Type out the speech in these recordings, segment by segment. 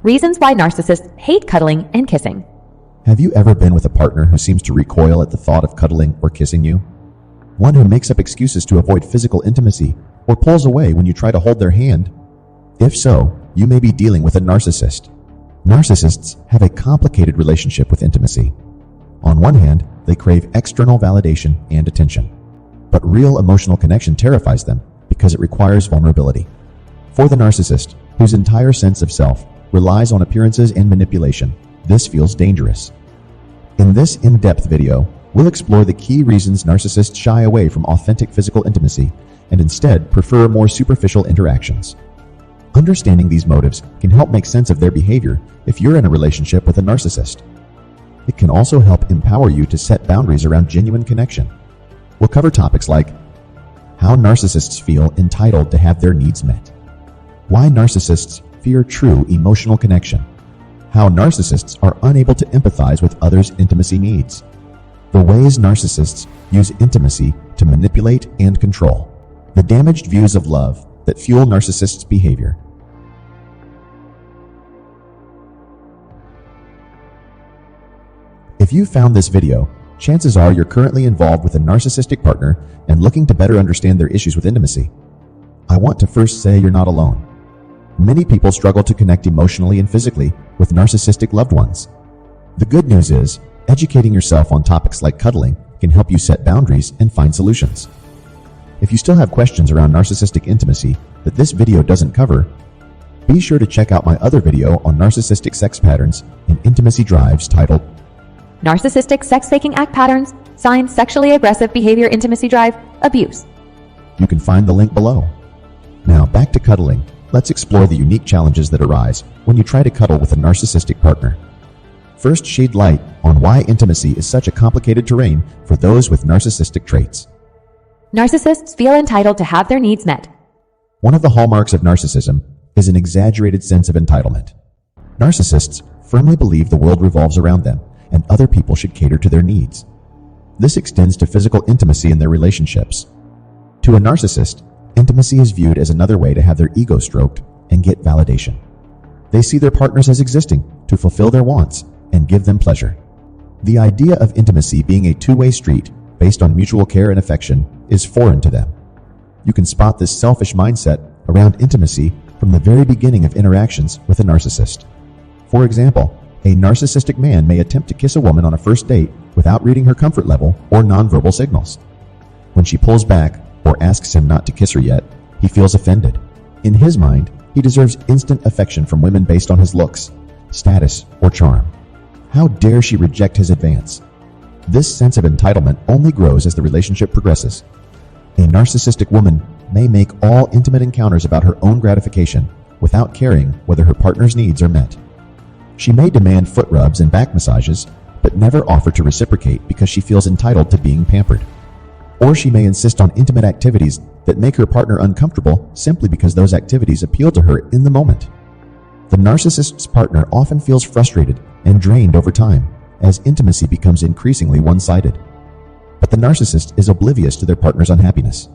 Reasons why narcissists hate cuddling and kissing. Have you ever been with a partner who seems to recoil at the thought of cuddling or kissing you? One who makes up excuses to avoid physical intimacy or pulls away when you try to hold their hand? If so, you may be dealing with a narcissist. Narcissists have a complicated relationship with intimacy. On one hand, they crave external validation and attention. But real emotional connection terrifies them because it requires vulnerability. For the narcissist, whose entire sense of self relies on appearances and manipulation, this feels dangerous. In this in-depth video, we'll explore the key reasons narcissists shy away from authentic physical intimacy and instead prefer more superficial interactions. Understanding these motives can help make sense of their behavior if you're in a relationship with a narcissist. It can also help empower you to set boundaries around genuine connection. We'll cover topics like how narcissists feel entitled to have their needs met, why narcissists fear true emotional connection, how narcissists are unable to empathize with others' intimacy needs, the ways narcissists use intimacy to manipulate and control, the damaged views of love that fuel narcissists' behavior. If you found this video, chances are you're currently involved with a narcissistic partner and looking to better understand their issues with intimacy. I want to first say you're not alone. Many people struggle to connect emotionally and physically with narcissistic loved ones. The good news is, educating yourself on topics like cuddling can help you set boundaries and find solutions. If you still have questions around narcissistic intimacy that this video doesn't cover, be sure to check out my other video on narcissistic sex patterns and intimacy drives titled Narcissistic sex-faking act patterns, signs, sexually aggressive behavior, intimacy drive, abuse. You can find the link below. Now back to cuddling. Let's explore the unique challenges that arise when you try to cuddle with a narcissistic partner. First, shed light on why intimacy is such a complicated terrain for those with narcissistic traits. Narcissists feel entitled to have their needs met. One of the hallmarks of narcissism is an exaggerated sense of entitlement. Narcissists firmly believe the world revolves around them and other people should cater to their needs. This extends to physical intimacy in their relationships. To a narcissist, intimacy is viewed as another way to have their ego stroked and get validation. They see their partners as existing to fulfill their wants and give them pleasure. The idea of intimacy being a two-way street based on mutual care and affection is foreign to them. You can spot this selfish mindset around intimacy from the very beginning of interactions with a narcissist. For example, a narcissistic man may attempt to kiss a woman on a first date without reading her comfort level or nonverbal signals. When she pulls back or asks him not to kiss her yet, he feels offended. In his mind, he deserves instant affection from women based on his looks, status, or charm. How dare she reject his advance? This sense of entitlement only grows as the relationship progresses. A narcissistic woman may make all intimate encounters about her own gratification without caring whether her partner's needs are met. She may demand foot rubs and back massages, but never offer to reciprocate because she feels entitled to being pampered. Or she may insist on intimate activities that make her partner uncomfortable simply because those activities appeal to her in the moment. The narcissist's partner often feels frustrated and drained over time as intimacy becomes increasingly one-sided. But the narcissist is oblivious to their partner's unhappiness.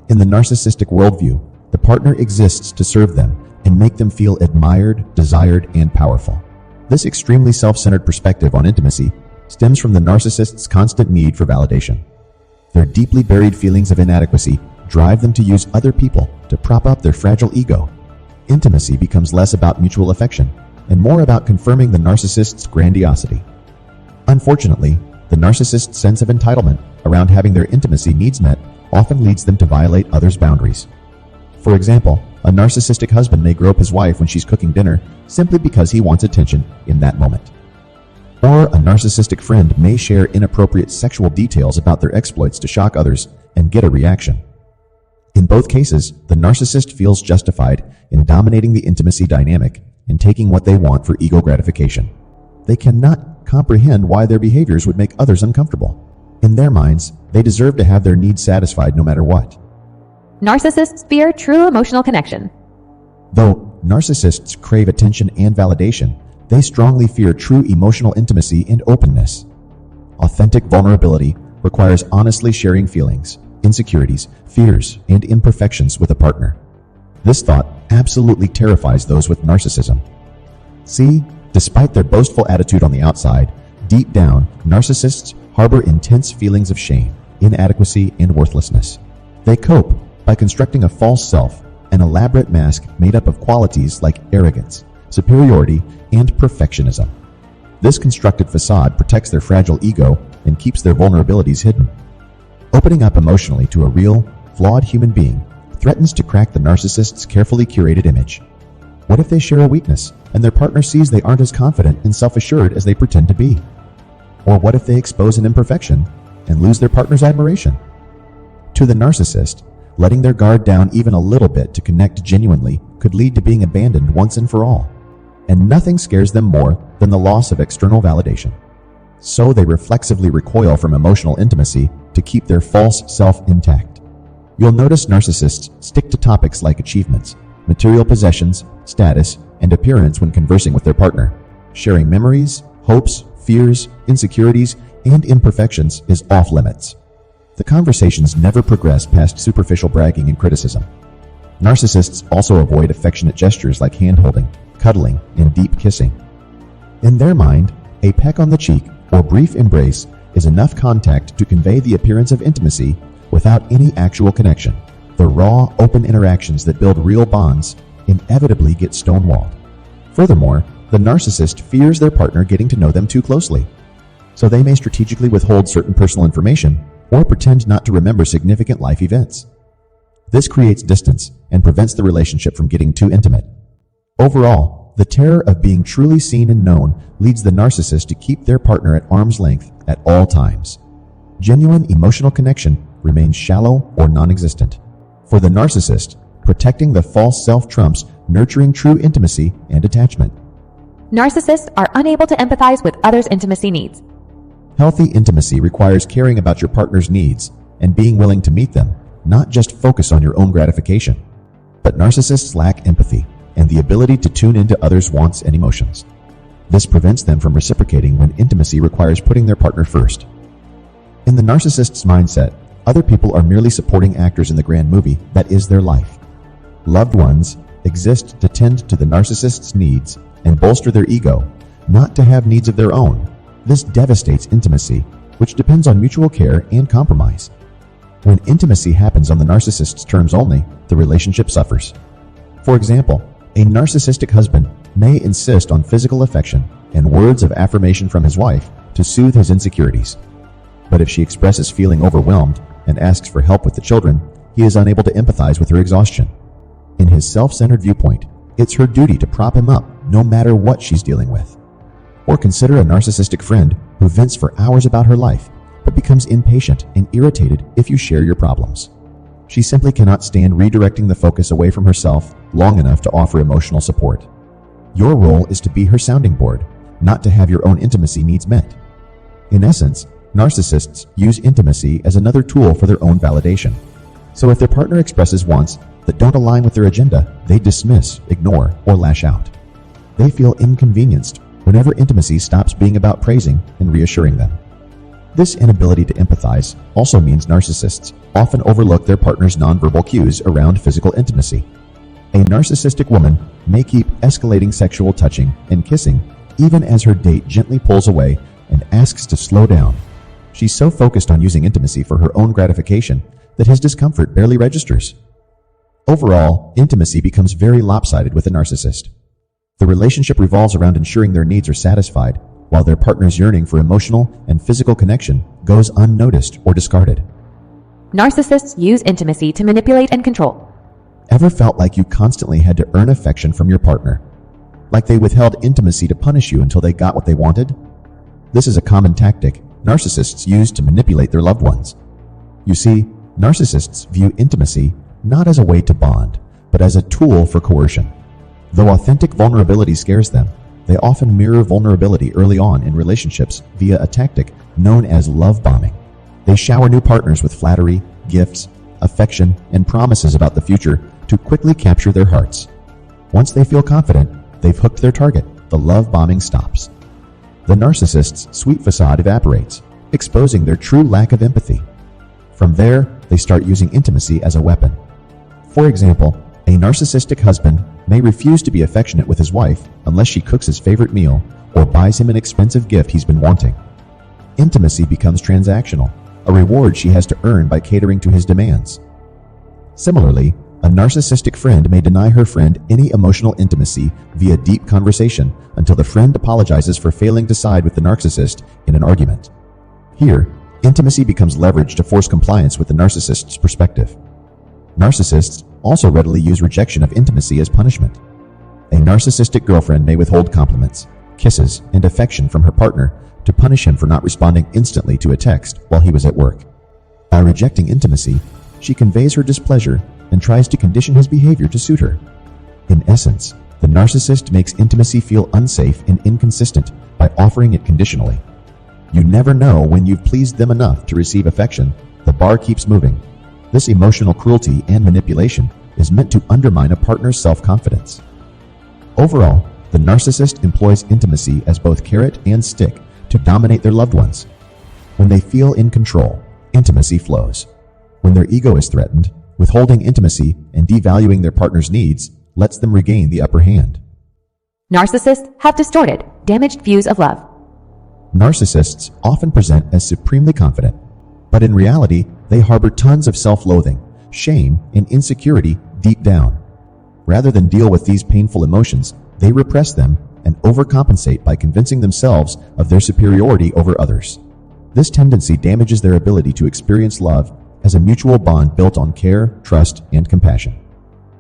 In the narcissistic worldview, the partner exists to serve them and make them feel admired, desired, and powerful. This extremely self-centered perspective on intimacy stems from the narcissist's constant need for validation. Their deeply buried feelings of inadequacy drive them to use other people to prop up their fragile ego. Intimacy becomes less about mutual affection and more about confirming the narcissist's grandiosity. Unfortunately, the narcissist's sense of entitlement around having their intimacy needs met often leads them to violate others' boundaries. For example, a narcissistic husband may grope his wife when she's cooking dinner simply because he wants attention in that moment. Or a narcissistic friend may share inappropriate sexual details about their exploits to shock others and get a reaction. In both cases, the narcissist feels justified in dominating the intimacy dynamic and taking what they want for ego gratification. They cannot comprehend why their behaviors would make others uncomfortable. In their minds, they deserve to have their needs satisfied no matter what. Narcissists fear true emotional connection. Though narcissists crave attention and validation, they strongly fear true emotional intimacy and openness. Authentic vulnerability requires honestly sharing feelings, insecurities, fears, and imperfections with a partner. This thought absolutely terrifies those with narcissism. See, despite their boastful attitude on the outside, deep down, narcissists harbor intense feelings of shame, inadequacy, and worthlessness. They cope by constructing a false self, an elaborate mask made up of qualities like arrogance, superiority, and perfectionism. This constructed facade protects their fragile ego and keeps their vulnerabilities hidden. Opening up emotionally to a real, flawed human being threatens to crack the narcissist's carefully curated image. What if they share a weakness and their partner sees they aren't as confident and self-assured as they pretend to be? Or what if they expose an imperfection and lose their partner's admiration? To the narcissist, letting their guard down even a little bit to connect genuinely could lead to being abandoned once and for all. And nothing scares them more than the loss of external validation. So they reflexively recoil from emotional intimacy to keep their false self intact. You'll notice narcissists stick to topics like achievements, material possessions, status, and appearance when conversing with their partner. Sharing memories, hopes, fears, insecurities, and imperfections is off limits. The conversations never progress past superficial bragging and criticism. Narcissists also avoid affectionate gestures like hand-holding, cuddling, and deep kissing. In their mind, a peck on the cheek or brief embrace is enough contact to convey the appearance of intimacy without any actual connection. The raw, open interactions that build real bonds inevitably get stonewalled. Furthermore, the narcissist fears their partner getting to know them too closely, so they may strategically withhold certain personal information or pretend not to remember significant life events. This creates distance and prevents the relationship from getting too intimate. Overall, the terror of being truly seen and known leads the narcissist to keep their partner at arm's length at all times. Genuine emotional connection remains shallow or non-existent. For the narcissist, protecting the false self trumps nurturing true intimacy and attachment. Narcissists are unable to empathize with others' intimacy needs. Healthy intimacy requires caring about your partner's needs and being willing to meet them, not just focus on your own gratification. But narcissists lack empathy and the ability to tune into others' wants and emotions. This prevents them from reciprocating when intimacy requires putting their partner first. In the narcissist's mindset, other people are merely supporting actors in the grand movie that is their life. Loved ones exist to tend to the narcissist's needs and bolster their ego, not to have needs of their own. This devastates intimacy, which depends on mutual care and compromise. When intimacy happens on the narcissist's terms only, the relationship suffers. For example, a narcissistic husband may insist on physical affection and words of affirmation from his wife to soothe his insecurities. But if she expresses feeling overwhelmed and asks for help with the children, he is unable to empathize with her exhaustion. In his self-centered viewpoint, it's her duty to prop him up no matter what she's dealing with. Or consider a narcissistic friend who vents for hours about her life, but becomes impatient and irritated if you share your problems. She simply cannot stand redirecting the focus away from herself long enough to offer emotional support. Your role is to be her sounding board, not to have your own intimacy needs met. In essence, narcissists use intimacy as another tool for their own validation. So if their partner expresses wants that don't align with their agenda, they dismiss, ignore, or lash out. They feel inconvenienced whenever intimacy stops being about praising and reassuring them. This inability to empathize also means narcissists often overlook their partner's nonverbal cues around physical intimacy. A narcissistic woman may keep escalating sexual touching and kissing even as her date gently pulls away and asks to slow down. She's so focused on using intimacy for her own gratification that his discomfort barely registers. Overall, intimacy becomes very lopsided with a narcissist. The relationship revolves around ensuring their needs are satisfied, while their partner's yearning for emotional and physical connection goes unnoticed or discarded. Narcissists use intimacy to manipulate and control. Ever felt like you constantly had to earn affection from your partner? Like they withheld intimacy to punish you until they got what they wanted? This is a common tactic narcissists use to manipulate their loved ones. You see, narcissists view intimacy not as a way to bond, but as a tool for coercion. Though authentic vulnerability scares them, they often mirror vulnerability early on in relationships via a tactic known as love bombing. They shower new partners with flattery, gifts, affection, and promises about the future to quickly capture their hearts. Once they feel confident they've hooked their target, the love bombing stops. The narcissist's sweet facade evaporates, exposing their true lack of empathy. From there, they start using intimacy as a weapon. For example, a narcissistic husband may refuse to be affectionate with his wife unless she cooks his favorite meal or buys him an expensive gift he's been wanting. Intimacy becomes transactional, a reward she has to earn by catering to his demands. Similarly, a narcissistic friend may deny her friend any emotional intimacy via deep conversation until the friend apologizes for failing to side with the narcissist in an argument. Here, intimacy becomes leverage to force compliance with the narcissist's perspective. Narcissists also readily use rejection of intimacy as punishment. A narcissistic girlfriend may withhold compliments, kisses, and affection from her partner to punish him for not responding instantly to a text while he was at work. By rejecting intimacy, she conveys her displeasure and tries to condition his behavior to suit her. In essence, the narcissist makes intimacy feel unsafe and inconsistent by offering it conditionally. You never know when you've pleased them enough to receive affection. The bar keeps moving. This emotional cruelty and manipulation is meant to undermine a partner's self-confidence. Overall, the narcissist employs intimacy as both carrot and stick to dominate their loved ones. When they feel in control, intimacy flows. When their ego is threatened, withholding intimacy and devaluing their partner's needs lets them regain the upper hand. Narcissists have distorted, damaged views of love. Narcissists often present as supremely confident, but in reality, they harbor tons of self-loathing, shame, and insecurity deep down. Rather than deal with these painful emotions, they repress them and overcompensate by convincing themselves of their superiority over others. This tendency damages their ability to experience love as a mutual bond built on care, trust, and compassion.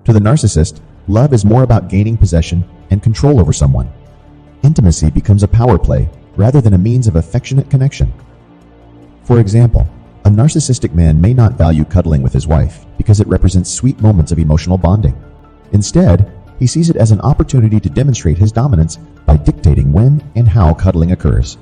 To the narcissist, love is more about gaining possession and control over someone. Intimacy becomes a power play rather than a means of affectionate connection. For example, a narcissistic man may not value cuddling with his wife because it represents sweet moments of emotional bonding. Instead, he sees it as an opportunity to demonstrate his dominance by dictating when and how cuddling occurs.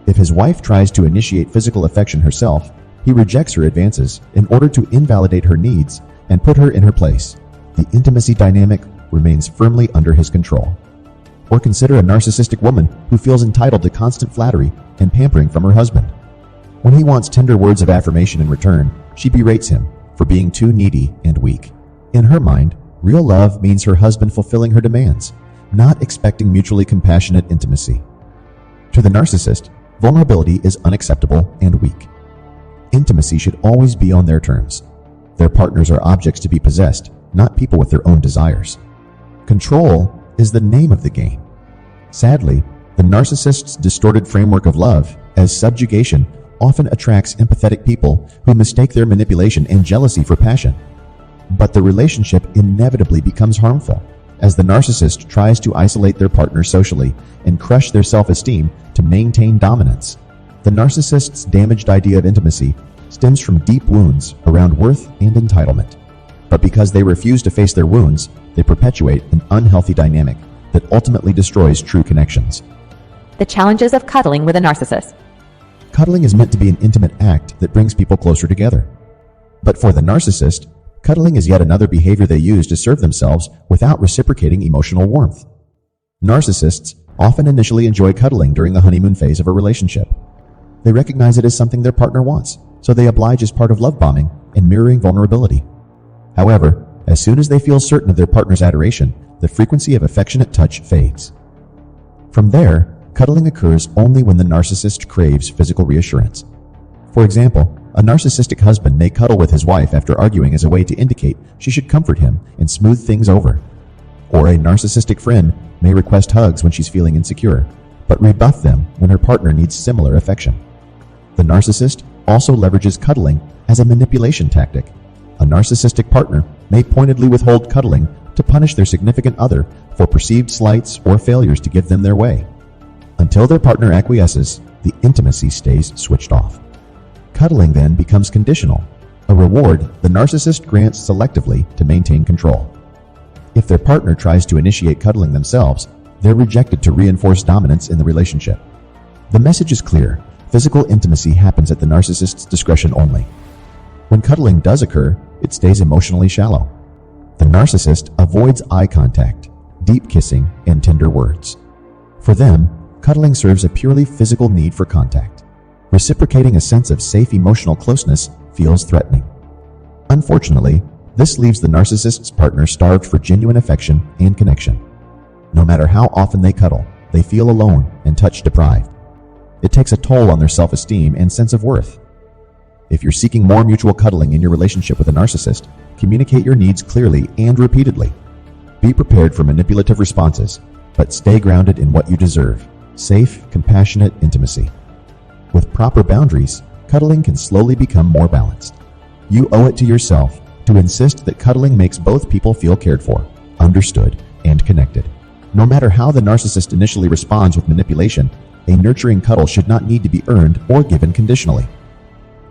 If his wife tries to initiate physical affection herself, he rejects her advances in order to invalidate her needs and put her in her place. The intimacy dynamic remains firmly under his control. Or consider a narcissistic woman who feels entitled to constant flattery and pampering from her husband. When he wants tender words of affirmation in return, she berates him for being too needy and weak. In her mind, real love means her husband fulfilling her demands, not expecting mutually compassionate intimacy. To the narcissist, vulnerability is unacceptable and weak. Intimacy should always be on their terms. Their partners are objects to be possessed, not people with their own desires. Control is the name of the game. Sadly, the narcissist's distorted framework of love as subjugation often attracts empathetic people who mistake their manipulation and jealousy for passion. But the relationship inevitably becomes harmful as the narcissist tries to isolate their partner socially and crush their self-esteem to maintain dominance. The narcissist's damaged idea of intimacy stems from deep wounds around worth and entitlement. But because they refuse to face their wounds, they perpetuate an unhealthy dynamic that ultimately destroys true connections. The challenges of cuddling with a narcissist. Cuddling is meant to be an intimate act that brings people closer together. But for the narcissist, cuddling is yet another behavior they use to serve themselves without reciprocating emotional warmth. Narcissists often initially enjoy cuddling during the honeymoon phase of a relationship. They recognize it as something their partner wants, so they oblige as part of love bombing and mirroring vulnerability. However, as soon as they feel certain of their partner's adoration, the frequency of affectionate touch fades. From there, cuddling occurs only when the narcissist craves physical reassurance. For example, a narcissistic husband may cuddle with his wife after arguing as a way to indicate she should comfort him and smooth things over. Or a narcissistic friend may request hugs when she's feeling insecure, but rebuff them when her partner needs similar affection. The narcissist also leverages cuddling as a manipulation tactic. A narcissistic partner may pointedly withhold cuddling to punish their significant other for perceived slights or failures to give them their way. Until their partner acquiesces, the intimacy stays switched off. Cuddling then becomes conditional, a reward the narcissist grants selectively to maintain control. If their partner tries to initiate cuddling themselves, they're rejected to reinforce dominance in the relationship. The message is clear: physical intimacy happens at the narcissist's discretion only. When cuddling does occur, it stays emotionally shallow. The narcissist avoids eye contact, deep kissing, and tender words. For them, cuddling serves a purely physical need for contact. Reciprocating a sense of safe emotional closeness feels threatening. Unfortunately, This leaves the narcissist's partner starved for genuine affection and connection. No matter how often they cuddle, they feel alone and touch deprived. It takes a toll on their self-esteem and sense of worth. If you're seeking more mutual cuddling in your relationship with a narcissist, communicate your needs clearly and repeatedly. Be prepared for manipulative responses, but stay grounded in what you deserve: safe, compassionate intimacy. With proper boundaries, cuddling can slowly become more balanced. You owe it to yourself to insist that cuddling makes both people feel cared for, understood, and connected. No matter how the narcissist initially responds with manipulation, a nurturing cuddle should not need to be earned or given conditionally.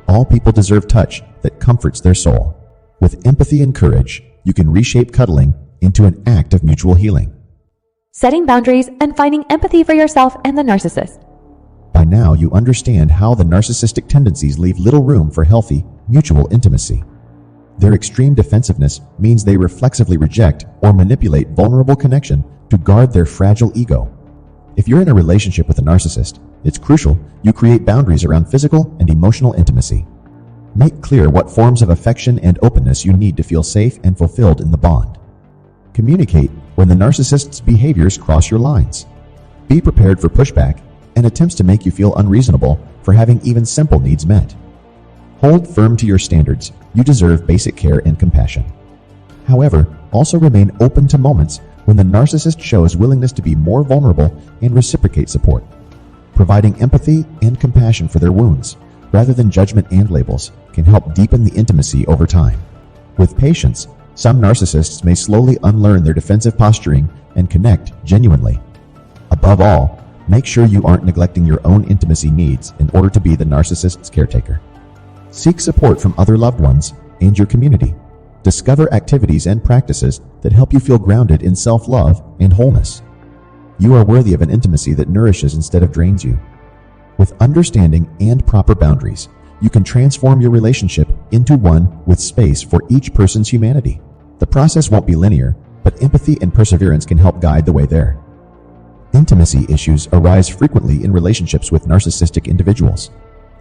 All people deserve touch that comforts their soul. With empathy and courage, you can reshape cuddling into an act of mutual healing. Setting boundaries and finding empathy for yourself and the narcissist. By now, you understand how the narcissistic tendencies leave little room for healthy, mutual intimacy. Their extreme defensiveness means they reflexively reject or manipulate vulnerable connection to guard their fragile ego. If you're in a relationship with a narcissist, it's crucial you create boundaries around physical and emotional intimacy. Make clear what forms of affection and openness you need to feel safe and fulfilled in the bond. Communicate when the narcissist's behaviors cross your lines. Be prepared for pushback and attempts to make you feel unreasonable for having even simple needs met. Hold firm to your standards. You deserve basic care and compassion. However, also remain open to moments when the narcissist shows willingness to be more vulnerable and reciprocate support. Providing empathy and compassion for their wounds, rather than judgment and labels, can help deepen the intimacy over time. With patience, some narcissists may slowly unlearn their defensive posturing and connect genuinely. Above all, make sure you aren't neglecting your own intimacy needs in order to be the narcissist's caretaker. Seek support from other loved ones and your community. Discover activities and practices that help you feel grounded in self-love and wholeness. You are worthy of an intimacy that nourishes instead of drains you. With understanding and proper boundaries, you can transform your relationship into one with space for each person's humanity. The process won't be linear, but empathy and perseverance can help guide the way there. Intimacy issues arise frequently in relationships with narcissistic individuals.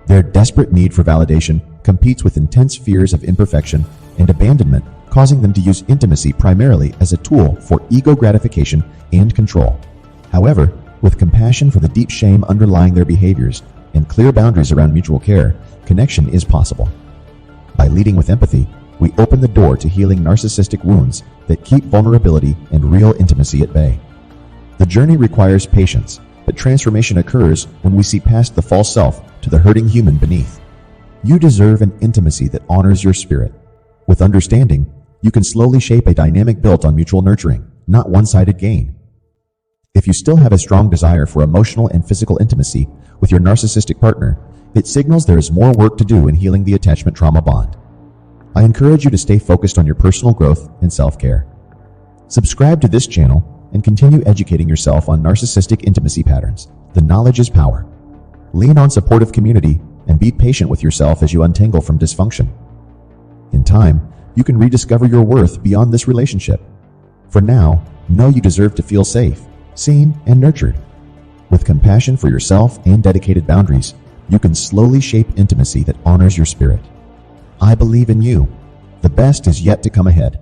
Their desperate need for validation competes with intense fears of imperfection and abandonment, causing them to use intimacy primarily as a tool for ego gratification and control. However, with compassion for the deep shame underlying their behaviors and clear boundaries around mutual care, connection is possible. By leading with empathy, we open the door to healing narcissistic wounds that keep vulnerability and real intimacy at bay. The journey requires patience, but transformation occurs when we see past the false self to the hurting human beneath. You deserve an intimacy that honors your spirit. With understanding, you can slowly shape a dynamic built on mutual nurturing, not one-sided gain. If you still have a strong desire for emotional and physical intimacy with your narcissistic partner, it signals there is more work to do in healing the attachment trauma bond. I encourage you to stay focused on your personal growth and self-care. Subscribe to this channel and continue educating yourself on narcissistic intimacy patterns. The knowledge is power. Lean on supportive community and be patient with yourself as you untangle from dysfunction. In time, you can rediscover your worth beyond this relationship. For now, know you deserve to feel safe, seen, and nurtured. With compassion for yourself and dedicated boundaries, you can slowly shape intimacy that honors your spirit. I believe in you. The best is yet to come ahead.